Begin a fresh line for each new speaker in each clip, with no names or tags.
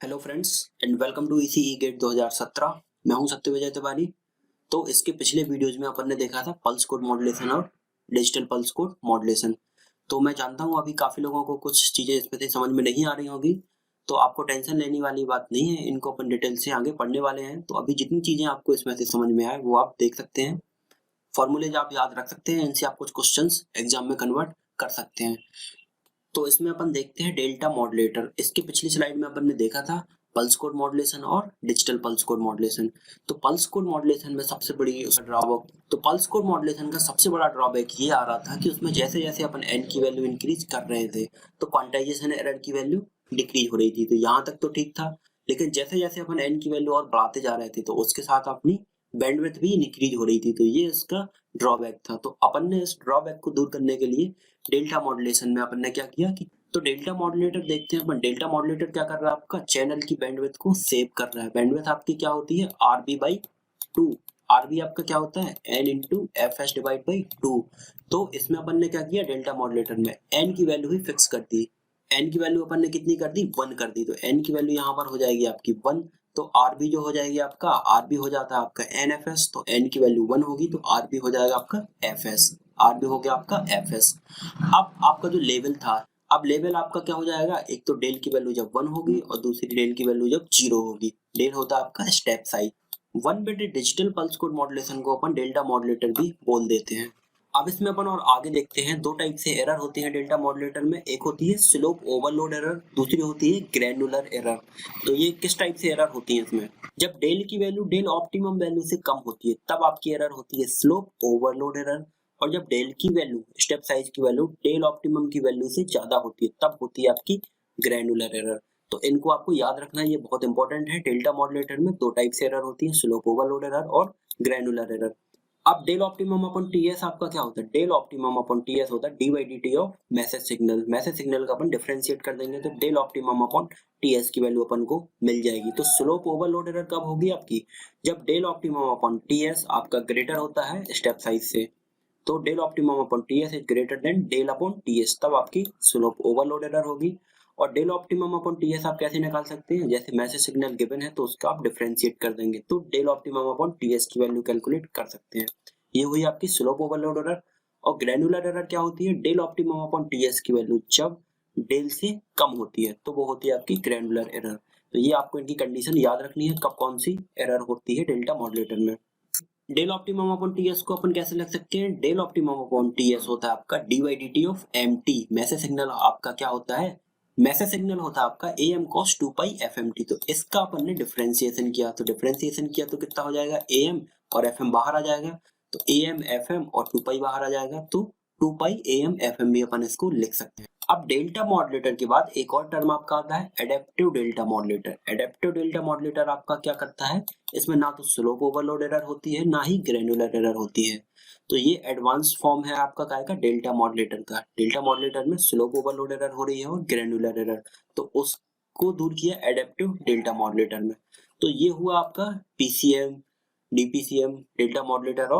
Hello friends and welcome to ECE GATE 2017। मैं हूं सत्यविजय तिवारी। तो इसके पिछले वीडियोज में अपन ने देखा था पल्स कोड मॉड्यूलेशन और डिजिटल पल्स कोड मॉड्यूलेशन। तो मैं जानता हूं अभी काफी लोगों को कुछ चीजें इसमें से समझ में नहीं आ रही होगी, तो आपको टेंशन लेने वाली बात नहीं है, इनको अपन डिटेल से आगे पढ़ने वाले हैं। तो अभी जितनी चीजें आपको इसमें से समझ में आए वो आप देख सकते हैं, फॉर्मूलेज आप याद रख सकते हैं, इनसे आप कुछ क्वेश्चंस एग्जाम में कन्वर्ट कर सकते हैं। तो इसमें अपन देखते हैं डेल्टा मॉडुलेटर। इसके पिछली स्लाइड में अपन ने देखा था पल्स कोड मॉडुलेशन और डिजिटल पल्स कोड मॉडुलेशन। तो पल्स कोड मॉडुलेशन में सबसे बड़ी ड्रॉबैक तो पल्स कोड मॉडुलेशन का सबसे बड़ा ड्रॉबैक ये आ रहा था कि उसमें जैसे जैसे अपन एन की वैल्यू इंक्रीज कर रहे थे तो क्वांटाइजेशन एरर की वैल्यू डिक्रीज हो रही थी। तो यहाँ तक तो ठीक था, लेकिन जैसे जैसे अपन एन की वैल्यू और बढ़ाते जा रहे थे तो उसके साथ अपनी बैंडविड्थ भी इंक्रीज हो रही थी। तो ये इसका ड्रॉबैक था। तो अपन ने इस ड्रॉबैक को दूर करने के लिए डेल्टा मॉडुलेशन में अपन ने क्या किया कि तो डेल्टा मॉडुलेटर देखते हैं अपन। डेल्टा मॉडुलेटर क्या कर रहा है, आपका चैनल की बैंडविड्थ को सेव कर रहा है। बैंडविड्थ आपकी क्या होती है, आरबी बाई 2। आरबी आपका क्या होता है, n into f s divide by 2। तो इसमें अपन ने क्या किया, डेल्टा मॉडुलेटर में एन की वैल्यू ही फिक्स कर दी। एन की वैल्यू अपन ने कितनी कर दी, 1 कर दी। तो एन की वैल्यू यहाँ पर हो जाएगी आपकी 1। तो आरबी जो हो जाएगी आपका, आरबी हो जाता है आपका एन एफ एस। तो एन की वैल्यू 1 होगी तो आरबी हो जाएगा आपका एफ एस। आरबी हो गया आपका एफ एस। अब आपका जो लेवल था, अब लेवल आपका क्या हो जाएगा, एक तो डेल की वैल्यू जब 1 होगी और दूसरी डेल की वैल्यू जब 0 होगी। डेल होता है आपका step size. 1 bit digital pulse code modulation को अपन डेल्टा मॉडुलेटर भी बोल देते हैं। अब इसमें अपन और आगे देखते हैं, दो टाइप से एरर होती है डेल्टा मॉडुलेटर में। एक होती है स्लोप ओवरलोड एरर, दूसरी होती है ग्रैनुलर एरर। तो ये किस टाइप से एरर होती है इसमें, जब डेल की वैल्यू डेल ऑप्टिमम वैल्यू से कम होती है तब आपकी एरर होती है स्लोप ओवरलोड एरर। और जब डेल की वैल्यू, स्टेप साइज की वैल्यू डेल ऑप्टिमम की वैल्यू से ज्यादा होती है तब होती है आपकी ग्रैनुलर एरर। तो इनको आपको याद रखना, ये बहुत इंपॉर्टेंट है। डेल्टा मॉडुलेटर में दो टाइप से एरर होती है, स्लोप ओवरलोड एरर और ग्रैनुलर एरर। अब डेल ऑप्टिमम अपॉन टीएस आपका क्या होता है, डेल ऑप्टिमम अपॉन टीएस होता है D by D T of message signal. Message signal का अपन डिफरेंशिएट कर देंगे तो डेल ऑप्टिमम अपॉन टीएस की वैल्यू अपन को मिल जाएगी। तो स्लोप ओवरलोड एरर कब होगी आपकी, जब डेल ऑप्टिमम अपॉन टीएस आपका ग्रेटर होता है स्टेप साइज से। तो del optimum upon TS is greater than del upon TS, तब आपकी स्लोप ओवरलोड एरर होगी। और डेल ऑप्टिमम अपॉन टीएस आप कैसे निकाल सकते हैं, जैसे मैसेज सिग्नल गिवन है तो उसका आप डिफरेंशिएट कर देंगे तो डेल ऑप्टिमम अपॉन टीएस की वैल्यू कैलकुलेट कर सकते हैं। ये हुई आपकी स्लोप ओवरलोड एरर। और ग्रैनुलर एरर क्या होती है, डेल ऑप्टिमम अपॉन टीएस की वैल्यू जब डेल से कम होती है तो वो होती है आपकी ग्रैनुलर एरर। तो ये आपको इनकी कंडीशन याद रखनी है, कब कौन सी एरर होती है डेल्टा मॉडुलेटर में। डेल ऑप्टिमम अपॉन टीएस को अपन कैसे लिख सकते हैं, डेल ऑप्टिमम अपॉन टीएस होता है आपका D by D T of M T. Message signal आपका क्या होता है, मैसेज सिग्नल होता है आपका A M cos 2 pi F M T. तो इसका अपन ने डिफरेंशिएशन किया, तो डिफरेंशिएशन किया तो कितना हो जाएगा, ए एम और एफ एम बाहर आ जाएगा। तो ए एम एफ एम और 2 पाई बाहर आ जाएगा तो 2 पाई ए एम एफ एम भी अपन इसको लिख सकते हैं। अब डेल्टा मॉडुलेटर के बाद एक और टर्म आपका आता है adaptive delta modulator. Adaptive delta modulator आपका क्या करता है, इसमें ना तो स्लोप ओवरलोड एरर होती है ना ही ग्रैनुलर एरर होती है। तो ये एडवांस फॉर्म है आपका काय का, डेल्टा मॉडुलेटर का। डेल्टा मॉडुलेटर में स्लोप ओवरलोड एरर हो रही है और ग्रैनुलर एरर, तो उसको दूर किया एडेप्टिव डेल्टा मॉडुलेटर में। तो ये हुआ आपका पीसीएम, डीपीसीएम, डेल्टा मॉडुलेटर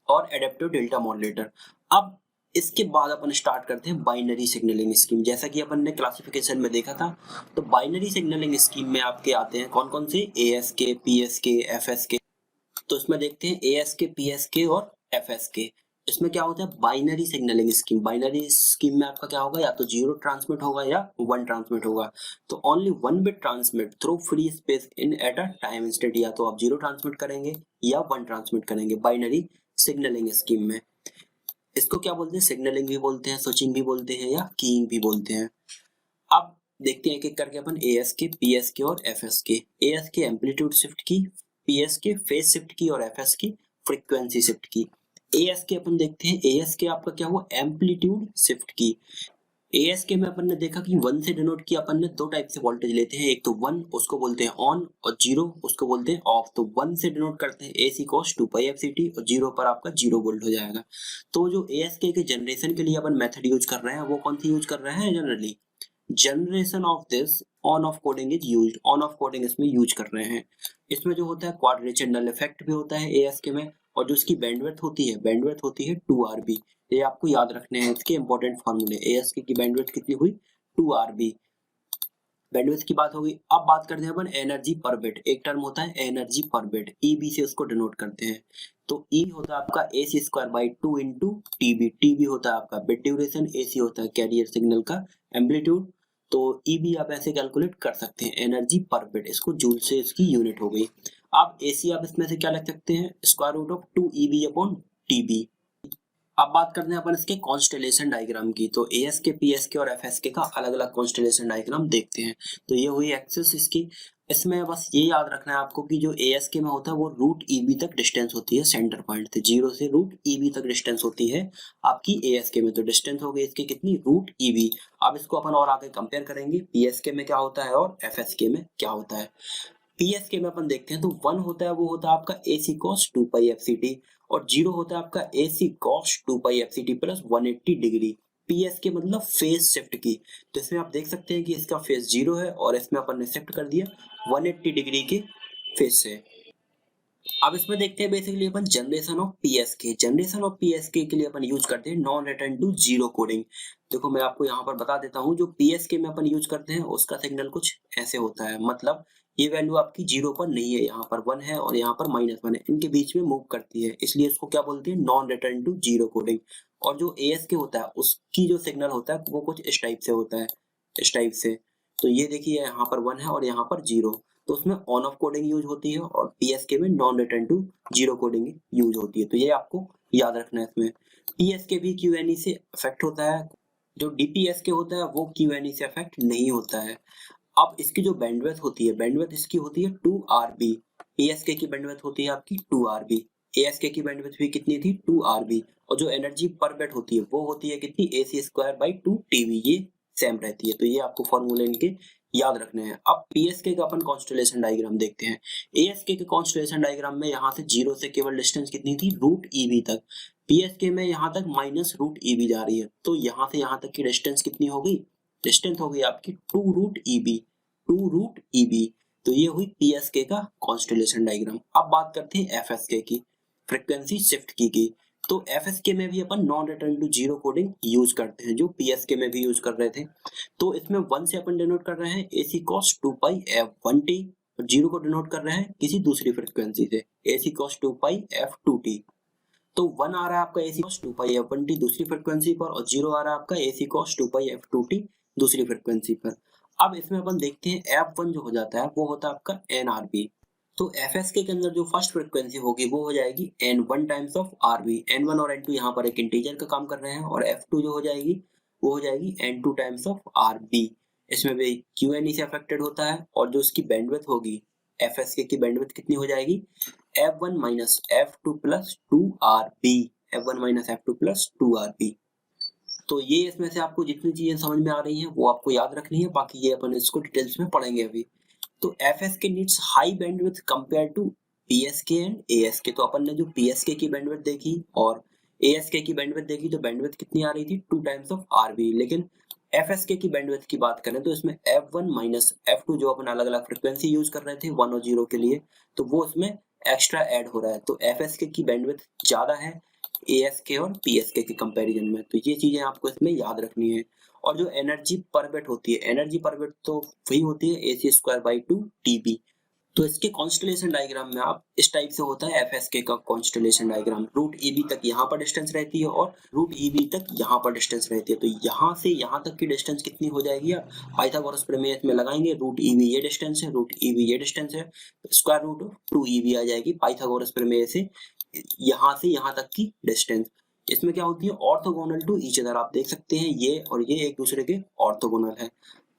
और एडेप्टिव डेल्टा मॉडुलेटर। अब इसके बाद अपन स्टार्ट करते हैं बाइनरी सिग्नलिंग स्कीम। जैसा कि अपन ने क्लासिफिकेशन में देखा था, तो बाइनरी सिग्नलिंग स्कीम में आपके आते हैं कौन कौन से, एएसके, पीएसके, एफएसके। तो इसमें देखते हैं एएसके, पीएसके और एफएसके। इसमें क्या होता है, binary signalling scheme. Binary scheme में आपका क्या होगा, या तो 0 ट्रांसमिट होगा या 1 ट्रांसमिट होगा। तो only 1 bit transmit through free space in at a time instant. या तो आप 0 ट्रांसमिट करेंगे या 1 ट्रांसमिट करेंगे बाइनरी सिग्नलिंग स्कीम में। इसको क्या बोलते हैं, सिग्नलिंग भी बोलते हैं, स्विचिंग भी बोलते हैं या कीइंग भी बोलते हैं। अब देखते हैं एक एक करके अपन एएसके, पीएसके और एफएसके। एएसके एम्पलीट्यूड शिफ्ट की, पीएसके फेज शिफ्ट की और एफएसके फ्रीक्वेंसी शिफ्ट की। एएसके अपन देखते हैं, एएसके आपका क्या हुआ, एम्पलीट्यूड शिफ्ट की। एएसके में अपन ने देखा कि 1 से डिनोट किया अपन ने, दो टाइप से वोल्टेज लेते हैं, एक तो 1 उसको बोलते हैं ऑन और 0 उसको बोलते हैं ऑफ। तो 1 से डिनोट करते हैं एसी कॉस 2 पाई एफसीटी और 0 पर आपका 0 वोल्ट हो जाएगा। तो जो एएसके के जनरेशन के लिए अपन मेथड यूज कर रहे हैं वो कौन सी यूज कर रहे हैं, generally generation of this on off coding is used. On off coding इसमें यूज कर रहे हैं। इसमें जो होता है क्वाड्रेचर नल इफेक्ट भी होता है एएसके में, और जो इसकी बैंडविड्थ होती है 2 आरबी। ये आपको याद रखने हैं इसके इंपॉर्टेंट फार्मूले। एएसके की बैंडविड्थ कितनी हुई, 2 आरबी। बैंडविड्थ की बात होगी। अब बात करते हैं अपन एनर्जी पर बिट। एक टर्म होता है एनर्जी पर बिट, ईबी से उसको डिनोट करते हैं। तो ई होता है आपका AC square by 2 into TB. TB होता है आपका बिट ड्यूरेशन, AC होता है कैरियर सिग्नल का एम्पलीट्यूड। तो ईबी आप ऐसे कैलकुलेट कर सकते हैं, एनर्जी पर बिट, इसको जूल से इसकी यूनिट हो गई। अब AC आप इसमें से क्या लिख सकते हैं, square root of 2 EB upon TB। अब बात करते हैं अपन इसके कॉन्स्टेलेशन डायग्राम की। तो ASK, PSK और FSK का अलग अलग कॉन्स्टेलेशन डायग्राम देखते हैं। तो ये हुई एक्सिस इसकी। इसमें बस ये याद रखना है आपको कि जो ASK में होता है वो रूट EB तक डिस्टेंस होती है सेंटर पॉइंट से, 0 से रूट EB तक डिस्टेंस होती है आपकी ASK में। तो डिस्टेंस हो गई इसकी कितनी, रूट EB। अब इसको अपन और आगे कंपेयर करेंगे, PSK में क्या होता है और FSK में क्या होता है। PSK में अपन देखते हैं तो 1 होता है, वो होता है आपका AC cos 2 pi FCT, और 0 होता है आपका AC cos 2 pi FCT plus 180 degree. PSK मतलब फेज शिफ्ट की। तो इसमें आप देख सकते हैं कि इसका फेज 0 है और इसमें अपन ने शिफ्ट कर दिया 180 डिग्री के फेज से। अब इसमें देखते हैं बेसिकली अपन generation of PSK। Generation of PSK के लिए अपन यूज करते हैं non return to zero coding. देखो मैं आपको यहाँ पर बता देता हूँ, जो PSK में अपन यूज करते हैं उसका सिग्नल कुछ ऐसे होता है। मतलब ये वैल्यू आपकी 0 पर नहीं है, यहाँ पर 1 है और यहाँ पर -1 है, इनके बीच में मूव करती है, इसलिए इसको क्या बोलते हैं, non return to zero coding. और जो ASK होता है उसकी जो सिग्नल होता है वो कुछ इस टाइप से होता है, इस टाइप से। तो ये देखिए यहाँ पर 1 है और यहाँ पर 0, तो उसमें ऑन ऑफ कोडिंग यूज होती है और PSK में non return to zero coding use होती है। तो ये आपको याद रखना है। इसमें PSK भी QNE से अफेक्ट होता है, जो DPSK होता है वो QNE से अफेक्ट नहीं होता है। अब इसकी जो बैंडविड्थ होती है, बैंडविड्थ इसकी होती है 2RB। PSK की बैंडविड्थ होती है आपकी 2RB। ASK की बैंडविड्थ भी कितनी थी, 2RB। और जो एनर्जी पर बिट होती है वो होती है कितनी, AC स्क्वायर बाई 2 TB। ये सेम रहती है। तो ये आपको फॉर्मूले इनके याद रखने हैं। अब PSK का अपन कॉन्स्टेलेशन डायग्राम देखते हैं। ASK के कॉन्स्टेलेशन डायग्राम में यहाँ से 0 से केवल डिस्टेंस कितनी थी, रूट EB तक। PSK में यहाँ तक माइनस रूट EB जा रही है, तो यहाँ से यहाँ तक की डिस्टेंस कितनी हो गई, डिस्टेंस हो गई आपकी 2 रूट EB, 2 रूट EB। तो ये हुई PSK का कॉन्स्टेलेशन डायग्राम। अब बात करते हैं FSK की, फ्रीक्वेंसी शिफ्ट की। तो FSK में भी अपन non return to zero coding use करते हैं, जो PSK में भी यूज कर रहे थे। तो इसमें 1 से अपन डिनोट कर रहे हैं AC cos 2 pi F1t, और 0 को डिनोट कर रहे हैं किसी दूसरी फ्रीक्वेंसी से, AC cos 2 pi F2t। तो 1 आ रहा है आपका AC cos 2 pi F1t दूसरी फ्रीक्वेंसी पर, और 0 आ रहा है आपका AC cos 2 pi F2t दूसरी फ्रीक्वेंसी पर। अब इसमें अपन देखते हैं F1 जो हो जाता है वो होता है आपका NRB। तो FSK के अंदर जो फर्स्ट फ्रीक्वेंसी होगी वो हो जाएगी N1 times of RB। N1 और N2 यहाँ पर एक इंटीजर का काम कर रहे हैं, और F2 जो हो जाएगी वो हो जाएगी N2 टाइम्स ऑफ RB। इसमें भी QNE से अफेक्टेड होता है, और जो इसकी बैंडविड्थ होगी FSK की बैंडविड्थ कितनी हो जाएगी, F1 minus F2 plus 2RB। F1 minus F2 plus 2RB। तो ये इसमें से आपको जितनी चीजें समझ में आ रही हैं वो आपको याद रखनी है, बाकी ये अपन इसको डिटेल्स में पढ़ेंगे अभी। तो FSK needs high bandwidth compare to PSK and ASK। तो अपन ने जो PSK की बैंडविड्थ देखी और ASK की बैंडविड्थ देखी, तो बैंडविड्थ कितनी आ रही थी, 2 टाइम्स ऑफ RB। लेकिन FSK की बैंडविड्थ की बात करें तो इसमें F1 माइनस F2 जो अपन अलग अलग फ्रीक्वेंसी यूज कर रहे थे 1 और 0 के लिए, तो वो इसमें एक्स्ट्रा ऐड हो रहा है। तो FSK की बैंडविड्थ ज्यादा है ASK और PSK के कंपैरिजन में। तो ये चीजें आपको इसमें याद रखनी है। और जो एनर्जी पर बिट होती है, एनर्जी पर बिट तो वही होती है AC स्क्वायर बाई 2 TB। तो इसके कॉन्स्टेलेशन डायग्राम में आप इस टाइप से होता है FSK का कॉन्स्टेलेशन डायग्राम। रूट EB तक यहाँ पर डिस्टेंस रहती है और रूट EB तक यहाँ पर डिस्टेंस रहती है। तो यहाँ से यहाँ तक की डिस्टेंस कितनी हो जाएगी, आप पाइथागोरस प्रमेय में लगाएंगे, रूट EB ये डिस्टेंस है, रूट EB ये डिस्टेंस है, स्क्वायर रूट 2 EB आ जाएगी पाइथागोरस प्रमेय से यहाँ तक की डिस्टेंस। इसमें क्या होती है, ऑर्थोगोनल टू ईच अदर। आप देख सकते हैं ये और ये एक दूसरे के ऑर्थोगोनल है।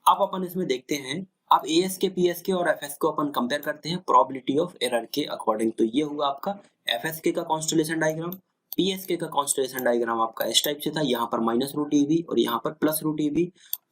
अब अपन इसमें देखते हैं, अब ASK, PSK और FSK को अपन कंपेयर करते हैं प्रोबेबिलिटी ऑफ एरर के अकॉर्डिंग। तो ये हुआ आपका FSK का कॉन्स्टेलेशन डायग्राम। PSK का कॉन्स्टेलेशन डायग्राम आपका इस टाइप से था, यहाँ पर माइनस रूट EB और यहाँ पर प्लस रूट EB,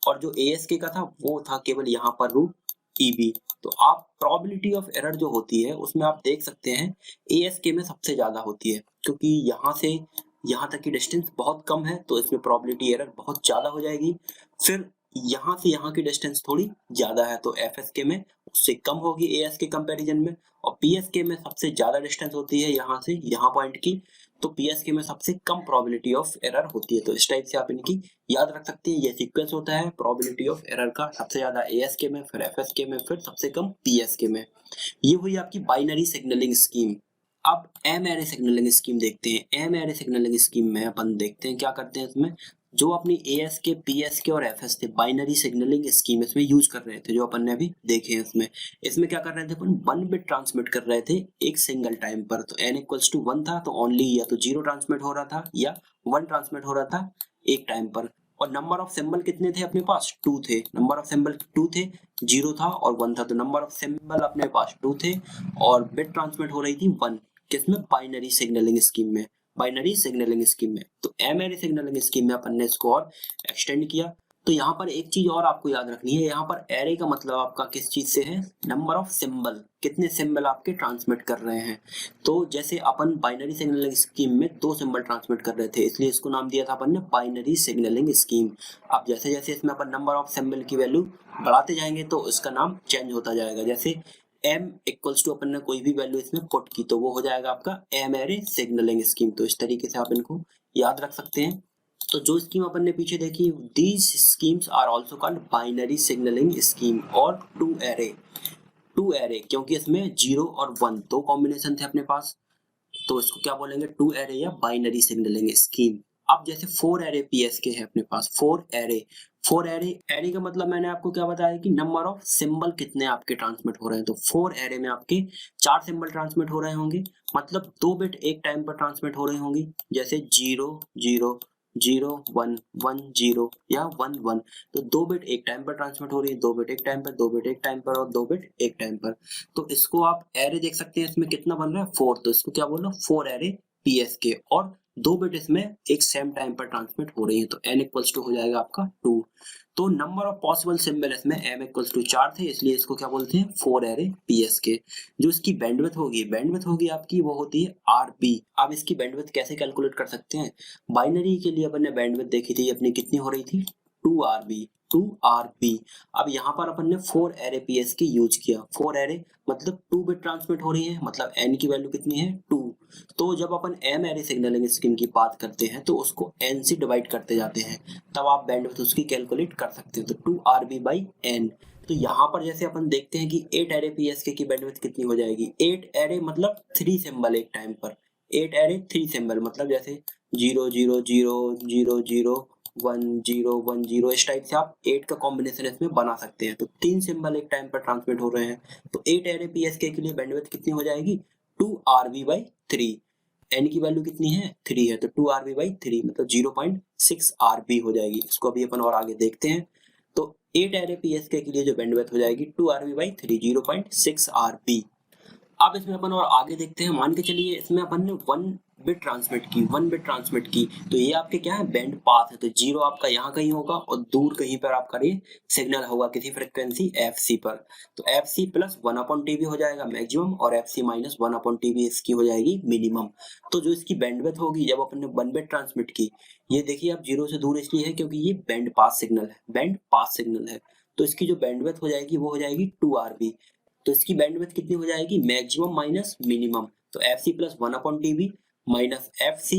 और जो ASK का था वो था केवल यहाँ पर रूट EB। तो आप प्रोबेबिलिटी ऑफ एरर जो होती है उसमें आप देख सकते हैं ASK में सबसे ज्यादा होती है, क्योंकि यहाँ से यहाँ तक की डिस्टेंस बहुत कम है, तो इसमें प्रोबेबिलिटी एरर बहुत ज्यादा हो जाएगी। फिर यहाँ से यहाँ की डिस्टेंस थोड़ी ज्यादा है, तो FSK में उससे कम होगी ASK कंपैरिजन में। और PSK में सबसे ज्यादा डिस्टेंस होती है यहाँ से यहाँ पॉइंट की, तो पीएसके में सबसे कम प्रोबेबिलिटी ऑफ एरर होती है। तो इस टाइप से आप इनकी याद रख सकते हैं। ये सीक्वेंस होता है प्रोबेबिलिटी ऑफ एरर का, सबसे ज्यादा एएसके में, फिर एफएसके में, फिर सबसे कम पीएसके में। ये हुई आपकी बाइनरी सिग्नलिंग स्कीम। अब एम एरे सिग्नलिंग स्कीम देखते हैं। एम एरे सिग्नलिंग स्कीम में अपन देखते हैं क्या करते हैं इसमें, जो अपनी एएसके, पीएसके और एफएस थे, बाइनरी सिग्नलिंग स्कीम इसमें यूज कर रहे थे, जो अपन ने अभी देखे हैं इसमें। इसमें क्या कर रहे थे अपन, 1 बिट ट्रांसमिट कर रहे थे एक सिंगल टाइम पर। तो n इक्वल्स टू 1 था, तो ओनली या तो 0 ट्रांसमिट हो रहा था या 1 ट्रांसमिट हो रहा था एक टाइम पर। और नंबर ऑफ सिंबल कितने थे अपने पास, 2 थे। नंबर ऑफ सिंबल 2 थे, 0 था और 1 था। तो नंबर ऑफ सिंबल अपने पास 2 थे और बिट ट्रांसमिट हो रही थी 1। किसमें, बाइनरी सिग्नलिंग स्कीम में, बाइनरी सिग्नलिंग स्कीम में। तो एम एरे सिग्नलिंग स्कीम में अपन ने इसको और एक्सटेंड किया। तो यहाँ पर एक चीज और आपको याद रखनी है, यहाँ पर एरे का मतलब आपका किस चीज से है, नंबर ऑफ सिंबल, कितने सिंबल आपके ट्रांसमिट कर रहे हैं। तो जैसे अपन बाइनरी सिग्नलिंग स्कीम में 2 सिंबल ट्रांसमिट कर रहे थे, इसलिए इसको नाम दिया था अपन ने बाइनरी सिग्नलिंग स्कीम। अब जैसे जैसे इसमें अपन नंबर ऑफ सिंबल की वैल्यू बढ़ाते जाएंगे तो इसका नाम चेंज होता जाएगा। जैसे m इक्वल्स टू अपन ने कोई भी वैल्यू इसमें पुट की तो वो हो जाएगा आपका एम एरे सिग्नलिंग स्कीम। तो इस तरीके से आप इनको याद रख सकते हैं। तो जो स्कीम अपन ने पीछे देखी, these schemes are also called binary signalling scheme और टू एरे, क्योंकि इसमें 0 और 1 दो कॉम्बिनेशन थे अपने पास, तो इसको क्या बोलेंगे, टू एरे या बाइनरी सिग्नलिंग स्कीम। अब जैसे 4 एरे पीएसके है अपने पास, 4 एरे का मतलब मैंने आपको क्या बताया कि नंबर ऑफ सिंबल कितने आपके ट्रांसमिट हो रहे हैं। तो 4 एरे में आपके 4 सिंबल ट्रांसमिट हो रहे होंगे, मतलब 2 बिट एक टाइम पर ट्रांसमिट हो रही होंगी। जैसे 0 0 0 1 1 0 या 1 1, तो 2 बिट एक टाइम पर ट्रांसमिट हो रही है, 2 बिट एक टाइम पर, 2 बिट एक टाइम पर और 2 बिट एक टाइम पर। तो इसको आप एरे देख सकते हैं, इसमें कितना बन रहा है 4, तो इसको क्या बोल रहा है 4 एरे पीएसके, और 2 बिट इसमें एक सेम टाइम पर ट्रांसमिट हो रही है। तो n इक्वल्स टू हो जाएगा आपका 2। तो नंबर ऑफ पॉसिबल सिंबल इसमें m इक्वल्स टू 4 थे, इसलिए इसको क्या बोलते हैं 4 एरे पीएसके। जो इसकी बैंडविड्थ होगी आपकी, वो होती है आरबी। अब इसकी बैंडविड्थ कैसे कैलकुलेट कर सकते हैं, बाइनरी के लिए अपन ने बैंडविड्थ देखी थी, अपनी कितनी हो रही थी 2 आरबी। अब यहाँ पर अपन ने 4 एरे पीएसके यूज किया। 4 एरे मतलब 2 बिट ट्रांसमिट हो रही है, मतलब n की वैल्यू कितनी है 2। तो जब अपन एम एरे सिग्नलिंग स्कीम की बात करते हैं तो उसको n से डिवाइड करते जाते हैं, तब आप बैंडविड्थ उसकी कैलकुलेट कर सकते हैं। तो 2 RB/n। तो यहाँ पर जैसे अपन देखते हैं कि 8 एरे पीएसके की बैंडविड्थ कितनी हो जाएगी, 8 एरे मतलब 3 सिंबल एक टाइम पर, 8 एरे 3 सिंबल, मतलब जैसे 0 0 0 0 0 1 0 1 0, इस टाइप से आप 8 का कॉम्बिनेशन इसमें बना सकते हैं। तो 3 सिंबल एक टाइम पर ट्रांसमिट हो रहे हैं, तो 8 एरे पीएसके के लिए बैंडविड्थ कितनी हो जाएगी 2 RB/3। n की वैल्यू कितनी है 3 है, तो 2 RB/3 मतलब 0.6 RB हो जाएगी। इसको अभी अपन और आगे देखते हैं। तो 8 एरे पीएसके के लिए जो बैंडविड्थ हो जाएगी 2 RB/3, 0.6 RB। अब इसमें अपन और आगे देखते हैं। मान के चलिए इसमें अपन ने 1 बिट ट्रांसमिट की, तो ये आपके क्या है बैंड पास है। तो 0 आपका यहाँ कहीं होगा और दूर कहीं पर आपका ये सिग्नल होगा किसी फ्रिक्वेंसी fc पर। तो fc प्लस 1/TB हो जाएगा मैक्सिमम और fc माइनस 1/TB इसकी हो जाएगी मिनिमम। तो जो इसकी बैंडविड्थ होगी जब अपन ने 1 बिट ट्रांसमिट की, ये देखिए आप 0 से दूर इसलिए है क्योंकि ये बैंड पास सिग्नल है। तो इसकी जो बैंडविड्थ हो जाएगी वो हो जाएगी 2 RB। तो इसकी बैंडविड्थ कितनी हो जाएगी, मैक्सिमम माइनस मिनिमम। तो fc plus 1/TB minus fc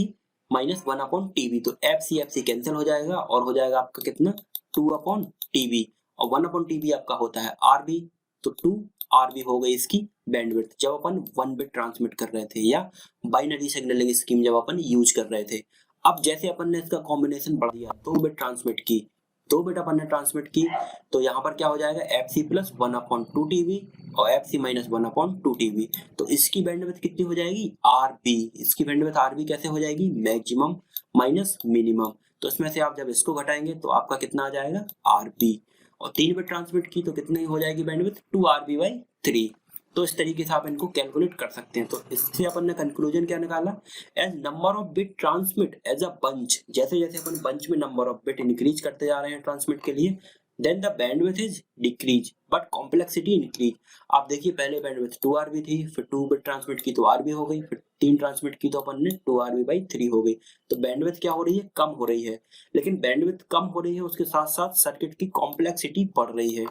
minus 1/TB, तो fc कैंसिल हो जाएगा और हो जाएगा आपका कितना 2/TB, और 1/TB आपका होता है RB। तो 2 RB हो गई इसकी बैंडविड्थ जब अपन 1 बिट ट्रांसमिट कर रहे थे या बाइनरी सिग्नलिंग स्कीम जब अपन यूज कर रहे थे। अब जैसे अपन ने इसका कॉम्बिनेशन बढ़ा दिया, 2 बिट ट्रांसमिट की, 2 बिट अपन ने ट्रांसमिट की, तो यहाँ पर क्या हो जाएगा fc प्लस 1/2TB और fc माइनस 1/2TB। तो इसकी बैंडविड्थ कितनी हो जाएगी RB। इसकी बैंडविड्थ RB कैसे हो जाएगी, मैक्सिमम माइनस मिनिमम। तो इसमें से आप जब इसको घटाएंगे तो आपका कितना आ जाएगा RB। और 3 बिट ट्रांसमिट की तो कितनी हो जाएगी बैंडविड्थ 2 RB/3। तो इस तरीके से आप इनको कैलकुलेट कर सकते हैं। तो इससे अपन ने कंक्लूजन क्या निकाला, as number of bit transmit as a bunch, जैसे जैसे अपन बंच में नंबर ऑफ बिट इंक्रीज करते जा रहे हैं ट्रांसमिट के लिए, then the bandwidth is decrease but complexity increase. आप देखिए पहले बैंडविड्थ 2 RB थी, फिर 2 बिट ट्रांसमिट की तो RB हो गई, फिर 3 ट्रांसमिट की तो अपन ने 2 RB/3 हो गई। तो बैंडविड्थ क्या हो रही है, कम हो रही है। लेकिन बैंडविड्थ कम हो रही है उसके साथ साथ सर्किट की कॉम्प्लेक्सिटी बढ़ रही है।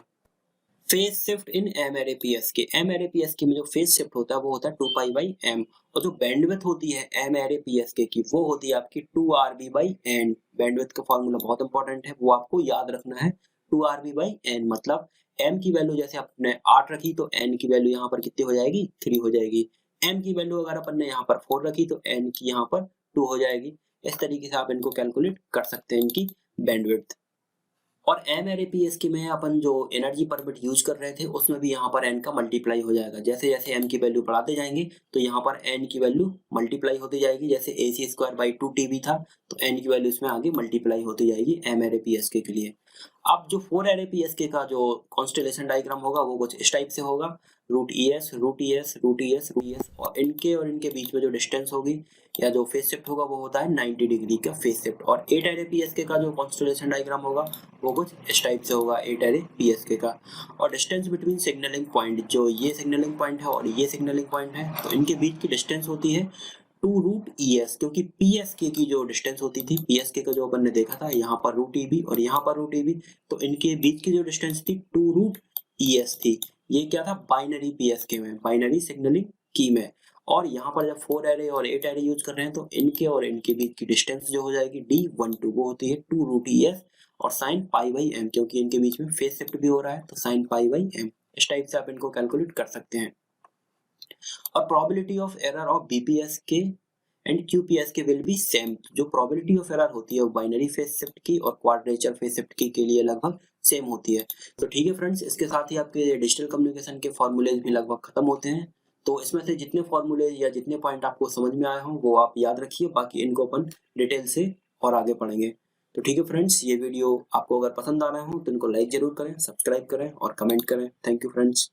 Phase shift in M ary P S K, M ary P S K में जो फेज शिफ्ट होता है वो होता है 2 पाई बाई एम, और जो बैंडविड्थ होती है एम एरे पी एस के की वो होती है आपकी 2 R B by N. Bandwidth का फॉर्मूला बहुत इंपॉर्टेंट है, वो आपको याद रखना है, 2 आर बी बाई एन। मतलब एम की वैल्यू जैसे आपने 8 रखी तो एन की वैल्यू यहाँ पर कितनी हो जाएगी, 3 हो जाएगी। एम की वैल्यू अगर अपन ने यहाँ पर 4 रखी तो एन की यहाँ पर 2 हो जाएगी। इस तरीके से आप इनको कैलकुलेट कर सकते हैं, इनकी बैंडविड्थ। और M ary P S K में अपन जो एनर्जी पर बिट यूज कर रहे थे उसमें भी यहाँ पर एन का मल्टीप्लाई हो जाएगा। जैसे जैसे एम की वैल्यू बढ़ाते जाएंगे तो यहाँ पर एन की वैल्यू मल्टीप्लाई होती जाएगी। जैसे ए सी स्क्वायर बाई 2 टी बी था तो एन की वैल्यू इसमें आगे मल्टीप्लाई होती जाएगी एम एरे पी एस के लिए। अब जो 4 एरे पी एस के का जो कॉन्स्टेलेशन डायग्राम होगा वो कुछ इस टाइप से होगा, root E S root E S root E S root E S, और इनके बीच में जो डिस्टेंस होगी या जो फेज शिफ्ट होगा वो होता है 90 डिग्री का फेज शिफ्ट। और 8 एरे पी एस के का जो कॉन्स्टेलेशन डायग्राम होगा वो कुछ इस टाइप से होगा 8 एरे पी एस के का। और डिस्टेंस बिटवीन सिग्नलिंग पॉइंट, जो ये सिग्नलिंग पॉइंट है और ये सिग्नलिंग पॉइंट है, तो इनके बीच की डिस्टेंस होती है 2 रूट ई एस, क्योंकि पी एस के की जो डिस्टेंस होती थी, पी एस के का जो अपन ने देखा था यहाँ पर रूट ई बी और यहाँ पर रूट ई बी, तो इनके बीच की जो डिस्टेंस थी 2 रूट ई एस थी। ये क्या था, बाइनरी पी एस के में, बाइनरी सिग्नलिंग की में। और यहाँ पर जब 4 एरे और 8 एरे यूज कर रहे हैं तो इनके और इनके बीच की डिस्टेंस जो हो जाएगी D12, वो होती है 2 रूट ई एस और साइन पाई बाई एम, क्योंकि इनके बीच में फेज शिफ्ट भी हो रहा है तो साइन पाई बाई एम। इस टाइप से आप इनको कैलकुलेट कर सकते हैं। और probability of error of BPS के एंड क्यूपीएस के विल बी सेम। जो प्रोबेबिलिटी ऑफ एरर होती है वो बाइनरी फेज शिफ्ट की और क्वाड्रेचर फेज शिफ्ट की के लिए लगभग सेम होती है। तो ठीक है फ्रेंड्स, इसके साथ ही आपके डिजिटल कम्युनिकेशन के फॉर्मूलेज भी लगभग खत्म होते हैं। तो इसमें से जितने फॉर्मूले या जितने पॉइंट आपको समझ में आए हों वो आप याद रखिए, बाकी इनको अपन डिटेल से और आगे पढ़ेंगे। तो ठीक है फ्रेंड्स, ये वीडियो आपको अगर पसंद आ रहा हो तो इनको लाइक जरूर करें, सब्सक्राइब करें और कमेंट करें। Thank you friends.